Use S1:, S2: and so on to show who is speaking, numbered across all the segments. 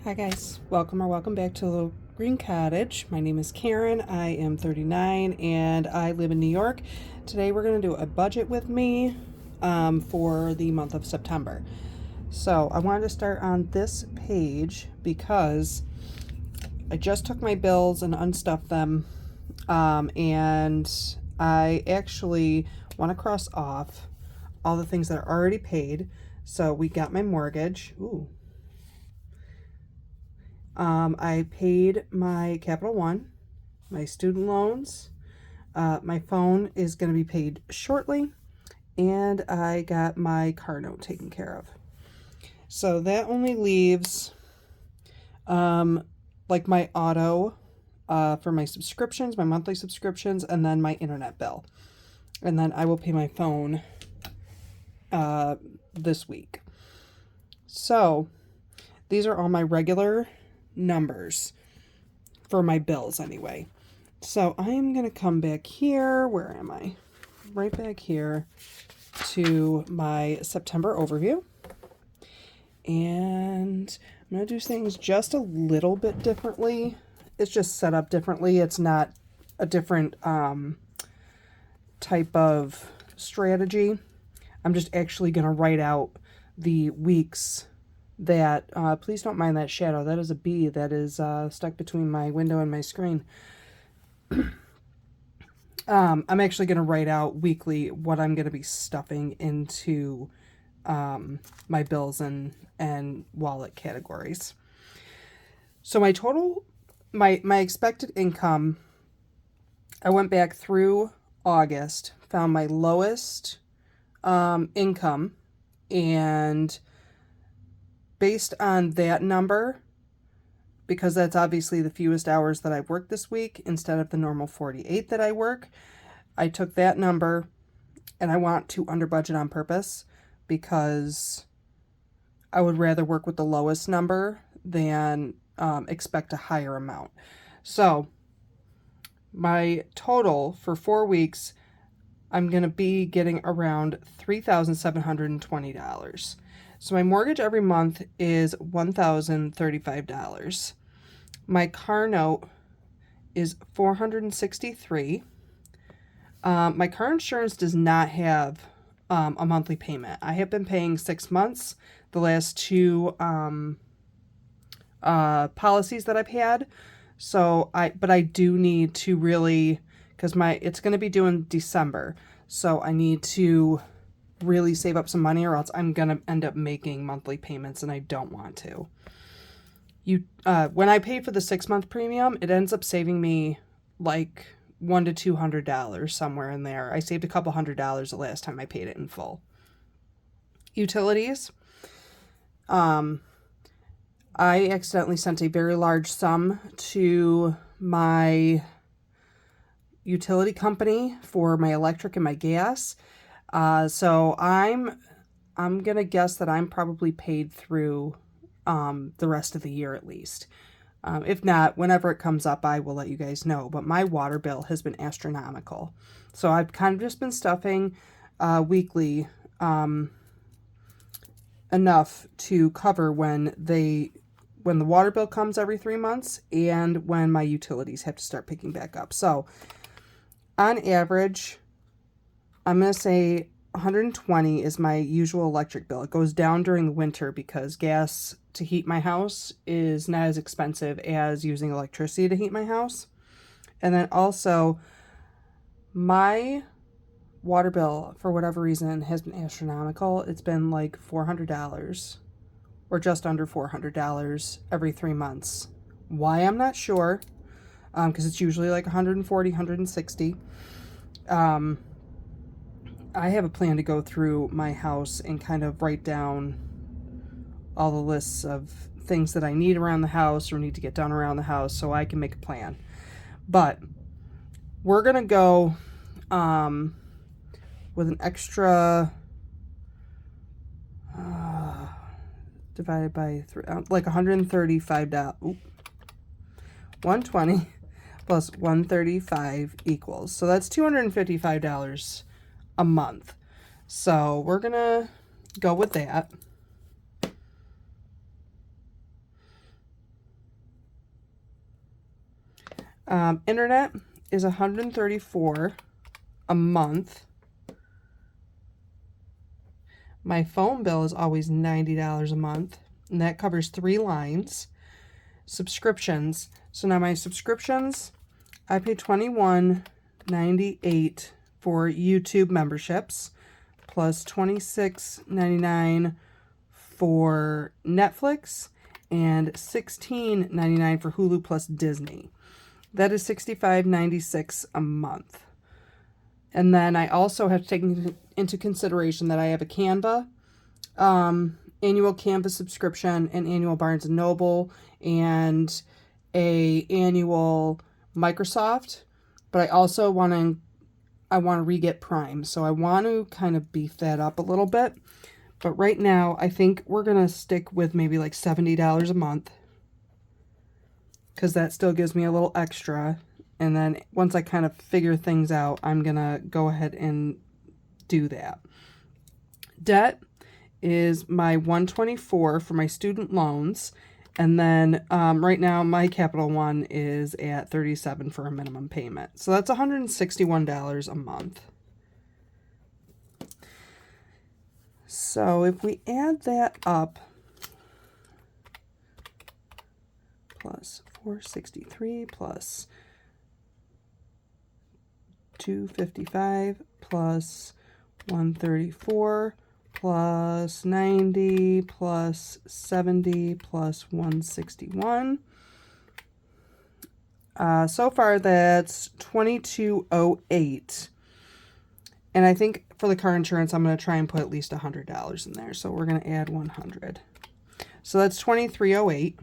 S1: Hi guys, welcome back to Little Green Cottage. My name is Karen. I am 39 and I live in New York. Today we're going to do a budget with me for the month of September. So I wanted to start on this page because I just took my bills and unstuffed them, and I actually want to cross off all the things that are already paid. So we got my mortgage. Ooh. I paid my Capital One, my student loans. My phone is going to be paid shortly, and I got my car note taken care of. So that only leaves like my auto for my subscriptions, my monthly subscriptions, and then my internet bill. And then I will pay my phone this week. So these are all my regular numbers for my bills anyway. So I am going to come back here. Where am I? Right back here to my September overview. And I'm going to do things just a little bit differently. It's just set up differently. It's not a different type of strategy. I'm just actually going to write out the weeks that, please don't mind that shadow. That is a bee that is stuck between my window and my screen. I'm actually going to write out weekly what I'm going to be stuffing into my bills and wallet categories. So my total, my expected income, I went back through August, found my lowest income, and based on that number, because that's obviously the fewest hours that I've worked this week instead of the normal 48 that I work, I took that number and I want to under budget on purpose because I would rather work with the lowest number than expect a higher amount. So my total for 4 weeks, I'm going to be getting around $3,720. So my mortgage every month is $1,035. My car note is $463. My car insurance does not have a monthly payment. I have been paying 6 months the last two policies that I've had. But I do need to really, because it's going to be due in December. So I need to really save up some money or else I'm going to end up making monthly payments and I don't want to. When I pay for the 6-month premium, it ends up saving me like $100 to $200 somewhere in there. I saved a couple $100 the last time I paid it in full. Utilities. I accidentally sent a very large sum to my utility company for my electric and my gas. So I'm gonna guess that I'm probably paid through the rest of the year at least. If not, whenever it comes up, I will let you guys know. But my water bill has been astronomical. So I've kind of just been stuffing weekly enough to cover when the water bill comes every 3 months and when my utilities have to start picking back up. So on average, I'm going to say 120 is my usual electric bill. It goes down during the winter because gas to heat my house is not as expensive as using electricity to heat my house. And then also, my water bill, for whatever reason, has been astronomical. It's been like $400 or just under $400 every 3 months. Why, I'm not sure, because it's usually like 140, 160. I have a plan to go through my house and kind of write down all the lists of things that I need around the house or need to get done around the house so I can make a plan. But we're going to go with an extra divided by 3, like $135. 120 plus 135 equals. So that's $255 a month. So we're going to go with that. Internet is $134 a month. My phone bill is always $90 a month, and that covers 3 lines. Subscriptions. So now my subscriptions, I pay $21.98 for YouTube memberships, plus $26.99 for Netflix, and $16.99 for Hulu plus Disney. That is $65.96 a month. And then I also have to take into consideration that I have a Canva, annual Canva subscription, an annual Barnes & Noble, and a annual Microsoft. But I also want to re-get Prime. So I want to kind of beef that up a little bit. But right now, I think we're going to stick with maybe like $70 a month, because that still gives me a little extra. And then once I kind of figure things out, I'm going to go ahead and do that. Debt is my $124 for my student loans. And then right now my Capital One is at $37 for a minimum payment. So that's $161 a month. So if we add that up, plus 463 plus 255 plus 134 plus 90 plus 70 plus 161. So far that's $22.08. And I think for the car insurance, I'm going to try and put at least $100 in there. So we're going to add 100. So that's $23.08.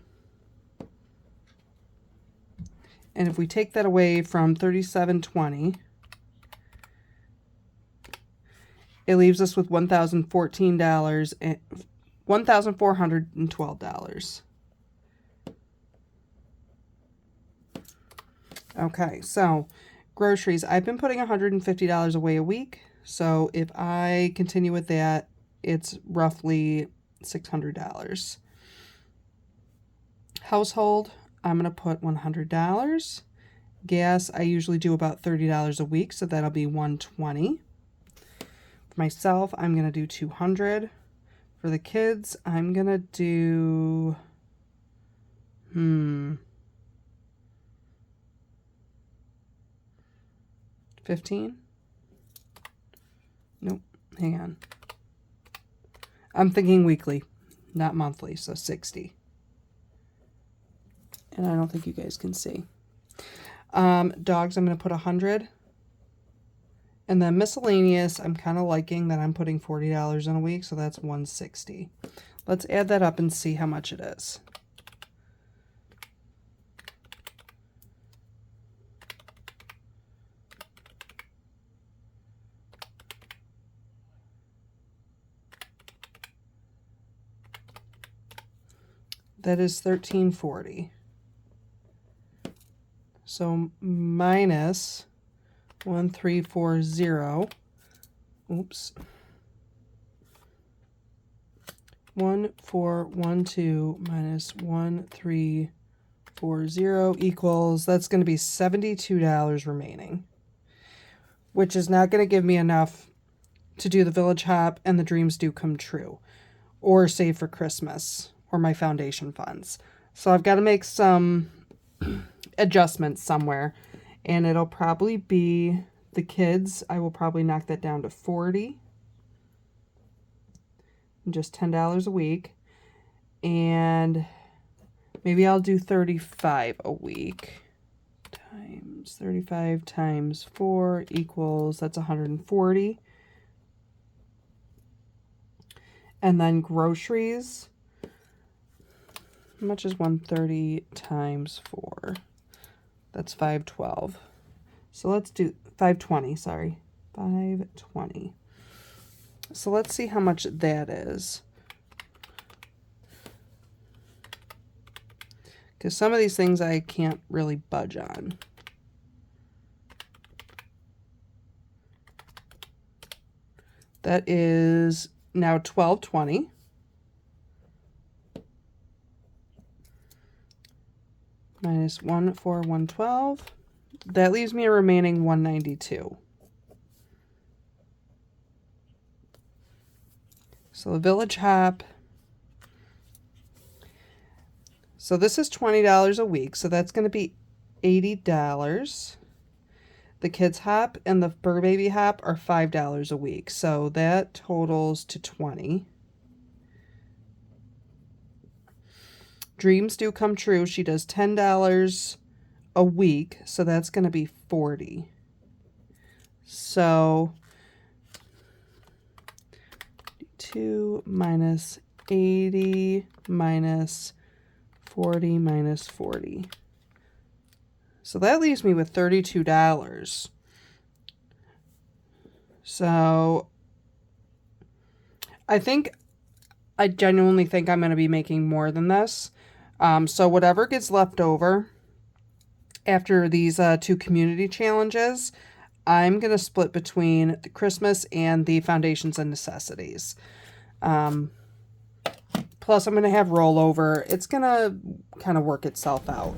S1: And if we take that away from $37.20, it leaves us with $1,014 and $1,412. Okay, so groceries. I've been putting $150 away a week. So if I continue with that, it's roughly $600. Household, I'm going to put $100. Gas, I usually do about $30 a week, so that'll be $120. For myself, I'm going to do $200. For the kids, I'm going to do 15? Nope, hang on. I'm thinking weekly, not monthly, so 60. And I don't think you guys can see. Dogs, I'm going to put 100. And then miscellaneous, I'm kind of liking that I'm putting $40 in a week, so that's 160. Let's add that up and see how much it is. That is $13.40. So minus 1340. Oops. 1412 minus 1340 equals, that's going to be $72 remaining, which is not going to give me enough to do the Village Hop and the Dreams Do Come True, or save for Christmas, or my foundation funds. So I've got to make some adjustments somewhere, and it'll probably be the kids. I will probably knock that down to 40, just $10 a week, and maybe I'll do 35 a week times 35 times 4 equals, that's 140. And then groceries, how much is 130 times 4? That's 512. So let's do 520, sorry. 520. So let's see how much that is. Because some of these things I can't really budge on. That is now $12.20. Minus 14112. That leaves me a remaining 192. So the Village Hop. So this is $20 a week, so that's going to be $80. The Kids Hop and the Fur Baby Hop are $5 a week, so that totals to $20. Dreams Do Come True, she does $10 a week, so that's going to be $40. So 2 minus 80 minus 40 minus 40. So that leaves me with $32. So I genuinely think I'm going to be making more than this. So whatever gets left over after these 2 community challenges, I'm going to split between the Christmas and the Foundations and Necessities. Plus, I'm going to have rollover. It's going to kind of work itself out.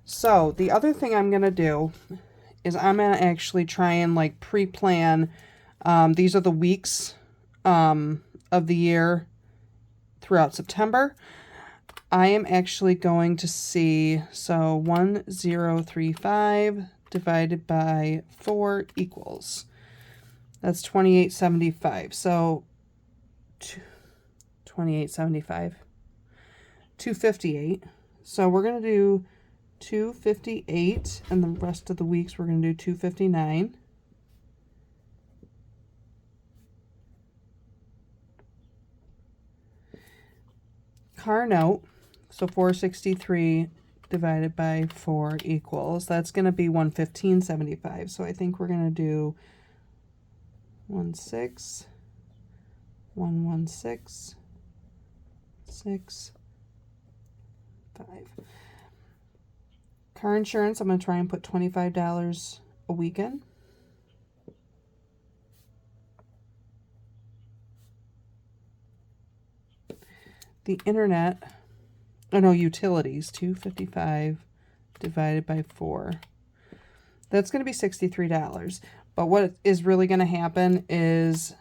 S1: So the other thing I'm going to do is I'm going to actually try and like pre-plan. These are the weeks of the year throughout September. I am actually going to see, so 1035 divided by 4 equals. That's 2875. So 2875. 258. So we're going to do 258, and the rest of the weeks we're going to do 259. Car note, so 463 divided by 4 equals, that's going to be 115.75. So I think we're going to do 16, 116, 6, 5. Car insurance, I'm going to try and put $25 a weekend. The internet, oh no, utilities, 255 divided by 4. That's going to be $63. But what is really going to happen is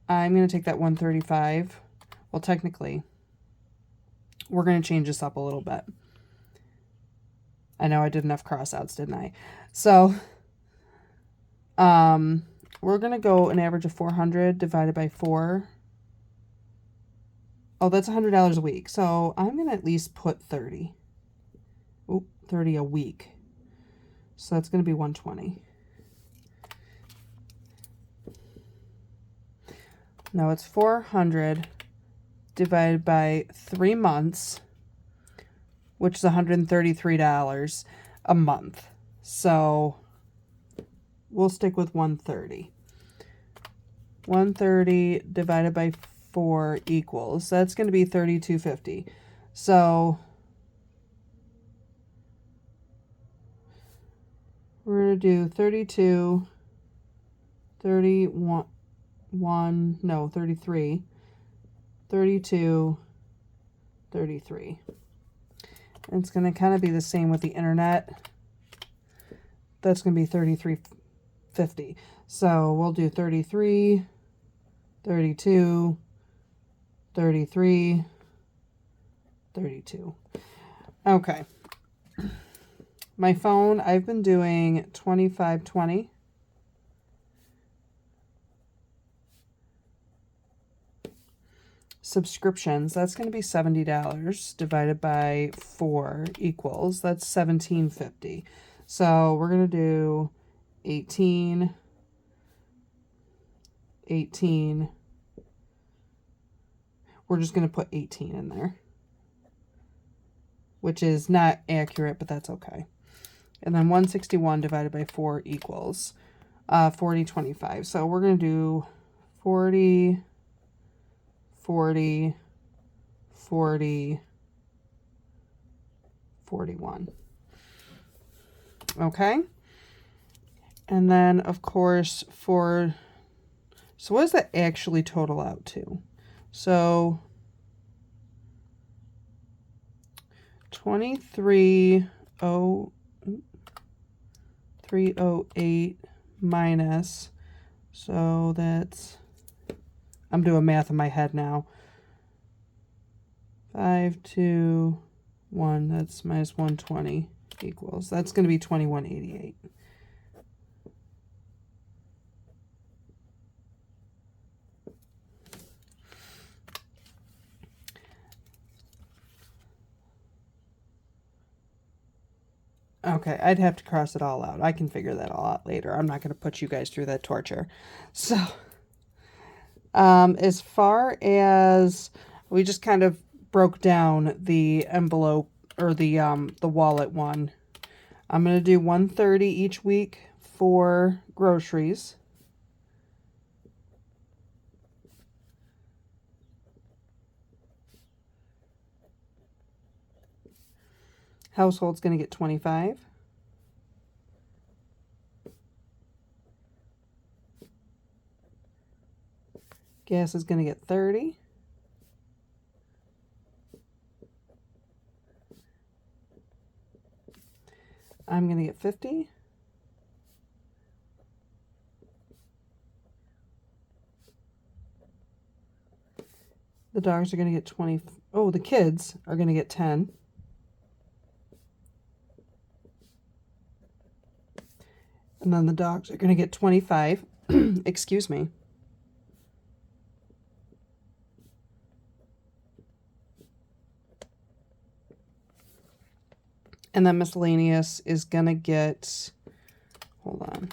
S1: I'm going to take that 135. Well, technically, we're going to change this up a little bit. I know I did enough cross-outs, didn't I? So, we're going to go an average of 400 divided by 4. Oh, that's $100 a week. So I'm going to at least put 30. Oh, 30 a week. So that's going to be 120. No, it's 400 divided by 3 months, which is $133 a month. So we'll stick with 130. 130 divided by 4 equals, that's going to be $32.50. So we're going to do 32, 31, no, 33, 32, 33. And it's going to kind of be the same with the internet. That's going to be $33.50. So we'll do 33, 32, 33, 32. Okay. My phone, I've been doing 2520. Subscriptions, that's going to be $70 divided by 4 equals, that's $17.50. So we're going to do 18, 18. We're just going to put 18 in there, which is not accurate, but that's okay. And then 161 divided by 4 equals 40.25. So we're going to do 40, 40, 40, 41. Okay. And then, of course, so what does that actually total out to? So 23, 308 minus, so that's, I'm doing math in my head now. 521, that's minus 120 equals, that's going to be 2188. Okay, I'd have to cross it all out. I can figure that all out later. I'm not going to put you guys through that torture. So, as far as we just kind of broke down the envelope or the wallet one, I'm going to do $130 each week for groceries. Household's going to get $25. Gas is going to get $30. I'm going to get $50. The dogs are going to get 20. Oh, the kids are going to get 10. And then the dogs are going to get 25. Excuse me. And then miscellaneous is going to get, hold on,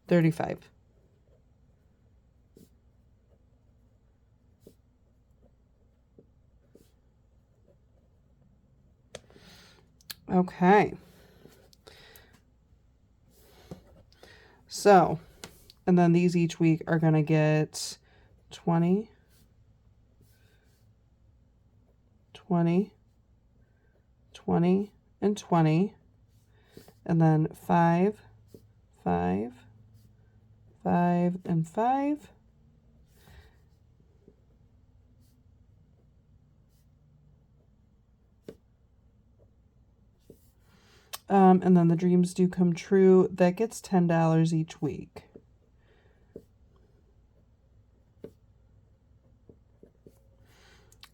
S1: 35. Okay. So, and then these each week are going to get 20, 20, 20, and 20. And then 5, 5, 5, and 5. And then the dreams do come true. That gets $10 each week.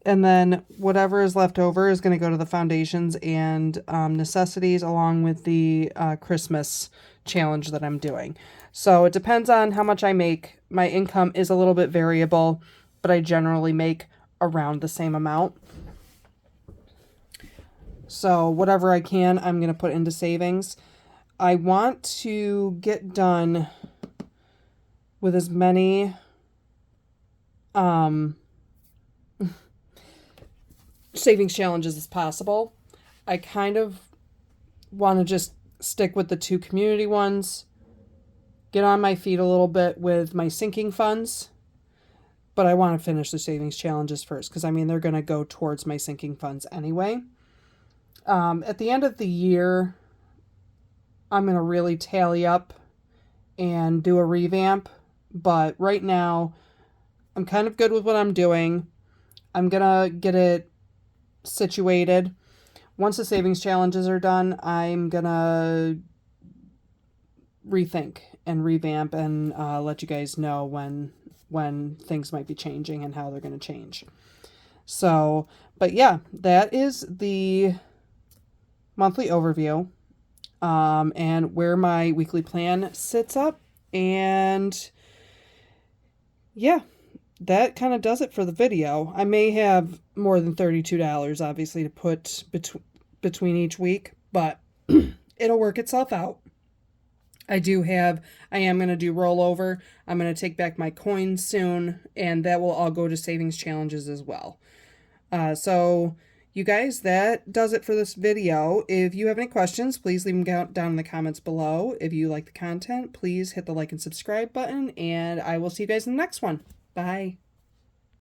S1: And then whatever is left over is going to go to the foundations and necessities, along with the Christmas challenge that I'm doing. So it depends on how much I make. My income is a little bit variable, but I generally make around the same amount. So whatever I can, I'm going to put into savings. I want to get done with as many savings challenges as possible. I kind of want to just stick with the 2 community ones, get on my feet a little bit with my sinking funds, but I want to finish the savings challenges first, because I mean they're going to go towards my sinking funds anyway. At the end of the year, I'm going to really tally up and do a revamp. But right now, I'm kind of good with what I'm doing. I'm going to get it situated. Once the savings challenges are done, I'm going to rethink and revamp and let you guys know when things might be changing and how they're going to change. So, but yeah, that is the monthly overview, and where my weekly plan sits up. And yeah, that kind of does it for the video. I may have more than $32 obviously to put between each week, but it'll work itself out. I am going to do rollover. I'm going to take back my coins soon, and that will all go to savings challenges as well. So you guys, that does it for this video. If you have any questions, please leave them down in the comments below. If you like the content, please hit the like and subscribe button, and I will see you guys in the next one. Bye.